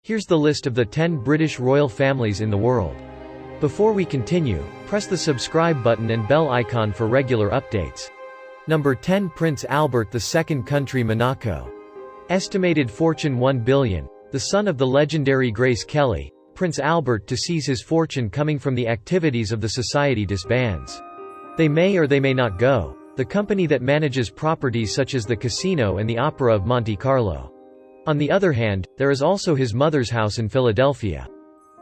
Here's the list of the 10 British royal families in the world. Before we continue, press the subscribe button and bell icon for regular updates. Number 10, Prince Albert II, country Monaco. Estimated fortune $1 billion. The son of the legendary Grace Kelly, Prince Albert sees his fortune coming from the activities of the society disbands. They may or they may not go, the company that manages properties such as the casino and the Opera of Monte Carlo. On the other hand, there is also his mother's house in Philadelphia.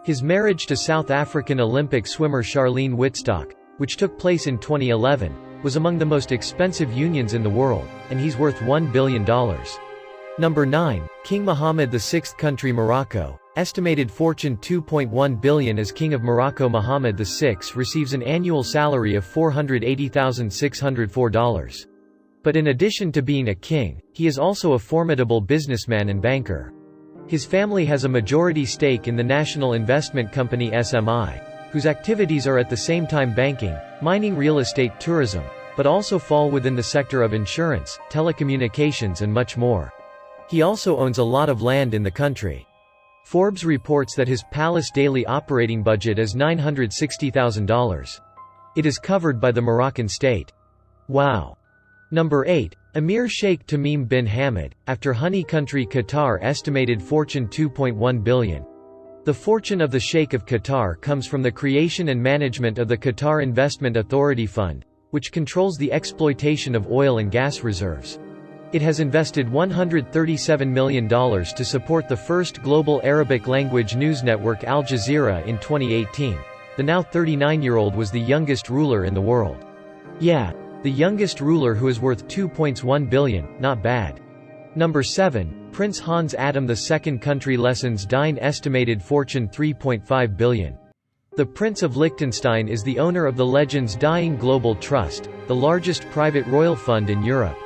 His marriage to South African Olympic swimmer Charlene Wittstock, which took place in 2011, was among the most expensive unions in the world, and he's worth $1 billion. Number 9, King Mohammed VI, country Morocco. Estimated fortune $2.1 billion. As King of Morocco, Mohammed VI receives an annual salary of $480,604. But in addition to being a king, he is also a formidable businessman and banker. His family has a majority stake in the national investment company SMI, whose activities are at the same time banking, mining, real estate, tourism, but also fall within the sector of insurance, telecommunications and much more. He also owns a lot of land in the country. Forbes reports that his palace daily operating budget is $960,000. It is covered by the Moroccan state. Wow! Number 8, Emir Sheikh Tamim bin Hamad, after honey country Qatar. Estimated fortune $2.1 billion. The fortune of the Sheikh of Qatar comes from the creation and management of the Qatar Investment Authority Fund, which controls the exploitation of oil and gas reserves. It has invested $137 million to support the first global Arabic-language news network Al Jazeera in 2018. The now 39-year-old was the youngest ruler in the world. Yeah, the youngest ruler who is worth $2.1 billion, not bad. Number 7, Prince Hans Adam II, country Liechtenstein. Estimated fortune $3.5 billion. The Prince of Liechtenstein is the owner of the Legends Dying Global Trust, the largest private royal fund in Europe.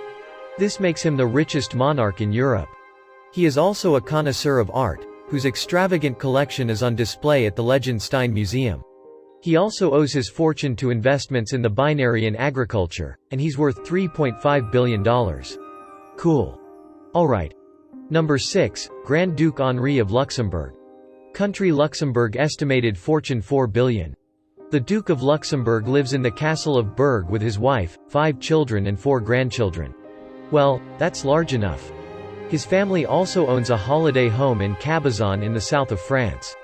This makes him the richest monarch in Europe. He is also a connoisseur of art, whose extravagant collection is on display at the Liechtenstein Museum. He also owes his fortune to investments in the binary and agriculture, and he's worth $3.5 billion. Cool. Alright. Number 6, Grand Duke Henri of Luxembourg. Country Luxembourg. Estimated fortune $4 billion. The Duke of Luxembourg lives in the Castle of Berg with his wife, 5 children and 4 grandchildren. Well, that's large enough. His family also owns a holiday home in Cabazon in the south of France.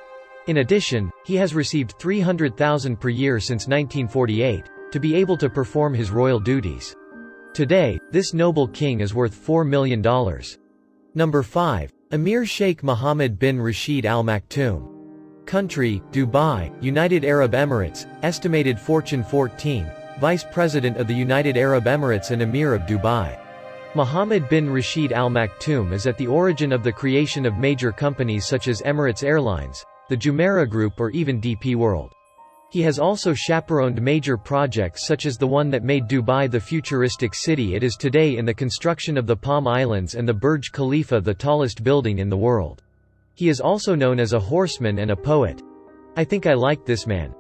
In addition, he has received $300,000 per year since 1948, to be able to perform his royal duties. Today, this noble king is worth $4 million. Number 5, Emir Sheikh Mohammed bin Rashid Al Maktoum. Country, Dubai, United Arab Emirates. Estimated fortune 14, Vice President of the United Arab Emirates and Emir of Dubai. Mohammed bin Rashid Al Maktoum is at the origin of the creation of major companies such as Emirates Airlines, the Jumeirah Group or even DP World. He has also chaperoned major projects such as the one that made Dubai the futuristic city it is today in the construction of the Palm Islands and the Burj Khalifa, the tallest building in the world. He is also known as a horseman and a poet. I think I like this man.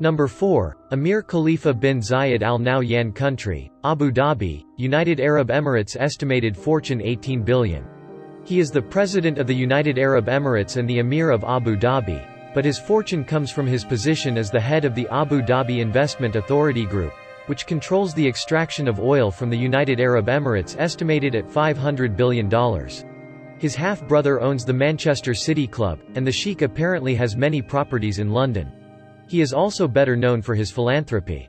Number 4, Emir Khalifa bin Zayed Al Nahyan, country, Abu Dhabi, United Arab Emirates. Estimated fortune $18 billion. He is the President of the United Arab Emirates and the Emir of Abu Dhabi, but his fortune comes from his position as the head of the Abu Dhabi Investment Authority Group, which controls the extraction of oil from the United Arab Emirates, estimated at $500 billion. His half-brother owns the Manchester City Club, and the Sheikh apparently has many properties in London. He is also better known for his philanthropy.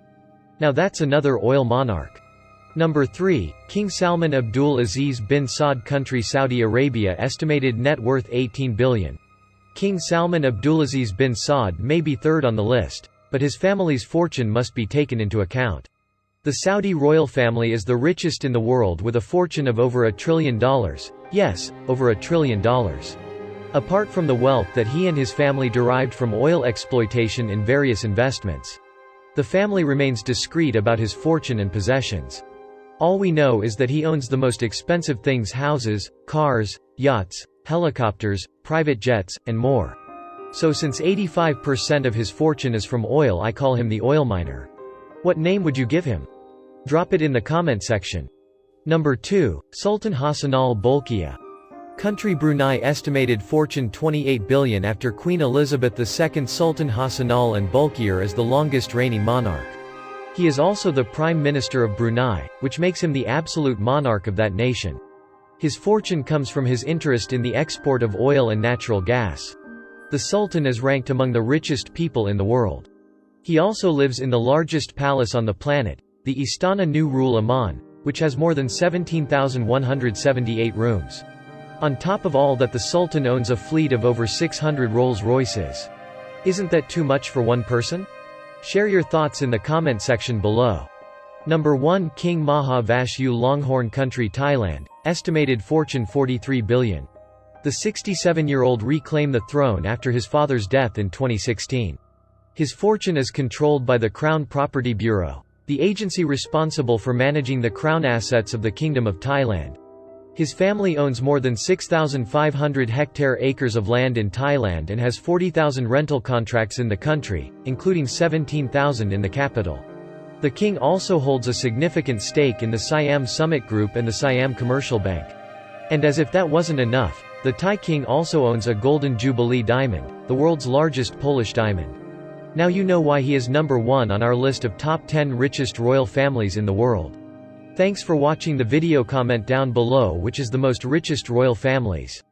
Now that's another oil monarch. Number 3, King Salman Abdul Aziz bin Saud, country Saudi Arabia. Estimated net worth $18 billion. King Salman Abdulaziz bin Saud may be third on the list, but his family's fortune must be taken into account. The Saudi royal family is the richest in the world with a fortune of over $1 trillion. Yes, over $1 trillion. Apart from the wealth that he and his family derived from oil exploitation in various investments. The family remains discreet about his fortune and possessions. All we know is that he owns the most expensive things: houses, cars, yachts, helicopters, private jets, and more. So since 85% of his fortune is from oil, I call him the oil miner. What name would you give him? Drop it in the comment section. Number 2, Sultan Hassanal Bolkiah. Country Brunei estimated fortune 28 billion after Queen Elizabeth II. Sultan Hassanal and Bolkiah as the longest reigning monarch. He is also the Prime Minister of Brunei, which makes him the absolute monarch of that nation. His fortune comes from his interest in the export of oil and natural gas. The Sultan is ranked among the richest people in the world. He also lives in the largest palace on the planet, the Istana Nurul Aman, which has more than 17,178 rooms. On top of all that, the Sultan owns a fleet of over 600 Rolls-Royces. Isn't that too much for one person? Share your thoughts in the comment section below. Number 1 King Maha Vashu Longhorn Country Thailand, estimated fortune 43 billion. The 67-year-old reclaimed the throne after his father's death in 2016. His fortune is controlled by the Crown Property Bureau, the agency responsible for managing the crown assets of the Kingdom of Thailand. His family owns more than 6,500 acres of land in Thailand and has 40,000 rental contracts in the country, including 17,000 in the capital. The king also holds a significant stake in the Siam Summit Group and the Siam Commercial Bank. And as if that wasn't enough, the Thai king also owns a Golden Jubilee diamond, the world's largest Polish diamond. Now you know why he is number 1 on our list of top 10 richest royal families in the world. Thanks for watching the video. Comment down below which is the most richest royal families.